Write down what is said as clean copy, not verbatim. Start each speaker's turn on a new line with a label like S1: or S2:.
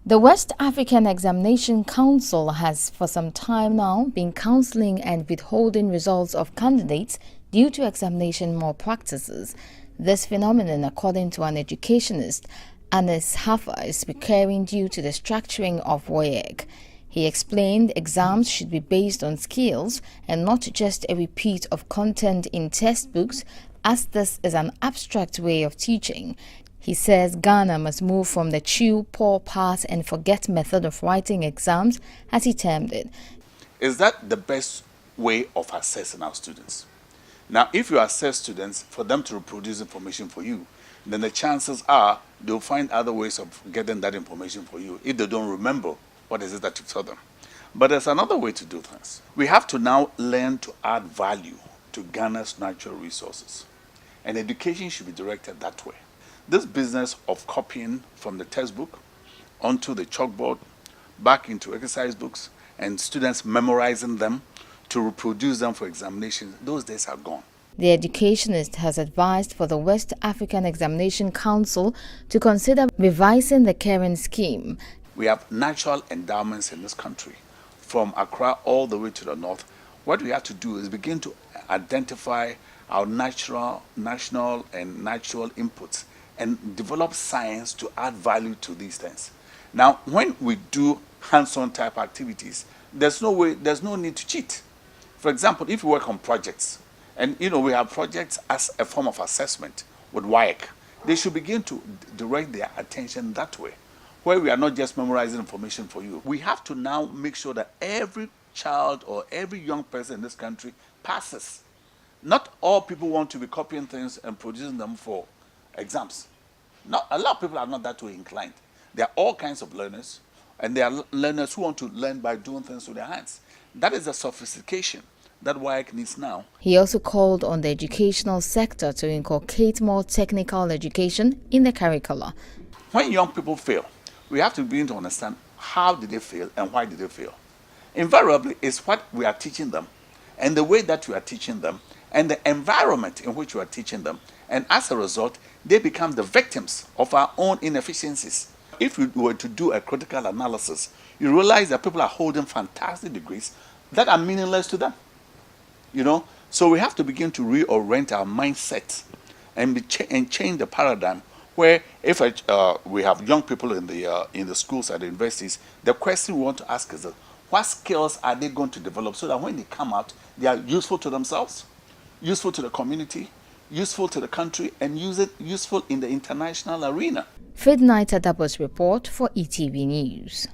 S1: The West African Examination Council has for some time now been counseling and withholding results of candidates due to examination malpractices. This phenomenon, according to an educationist, Anis Hafa, is recurring due to the structuring of WAEC. He explained exams should be based on skills and not just a repeat of content in textbooks, as this is an abstract way of teaching. He says Ghana must move from the chew, pour, pass and forget method of writing exams, as he termed it.
S2: Is that the best way of assessing our students? Now, if you assess students for them to reproduce information for you, then the chances are they'll find other ways of getting that information for you if they don't remember what is it that you taught them. But there's another way to do things. We have to now learn to add value to Ghana's natural resources. And education should be directed that way. This business of copying from the textbook onto the chalkboard, back into exercise books, and students memorizing them to reproduce them for examinations, those days are gone.
S1: The educationist has advised for the West African Examination Council to consider revising the current scheme.
S2: We have natural endowments in this country, from Accra all the way to the north. What we have to do is begin to identify our national and natural inputs and develop science to add value to these things. Now, when we do hands-on type activities, there's no need to cheat. For example, if you work on projects, and we have projects as a form of assessment with WAEC, they should begin to direct their attention that way, where we are not just memorizing information for you. We have to now make sure that every child or every young person in this country passes. Not all people want to be copying things and producing them for exams. Now, a lot of people are not that way inclined. There are all kinds of learners, and there are learners who want to learn by doing things with their hands. That is the sophistication that WAEC needs now.
S1: He also called on the educational sector to inculcate more technical education in the curricula.
S2: When young people fail, we have to begin to understand how did they fail and why did they fail. Invariably, it's what we are teaching them and the way that we are teaching them and the environment in which we are teaching them. And as a result, they become the victims of our own inefficiencies. If we were to do a critical analysis, you realize that people are holding fantastic degrees that are meaningless to them. So we have to begin to reorient our mindset and change the paradigm where if we have young people in the schools and the universities, the question we want to ask is what skills are they going to develop so that when they come out, they are useful to themselves, useful to the community, useful to the country, and useful in the international arena.
S1: Fidnight Adabos report for ETV News.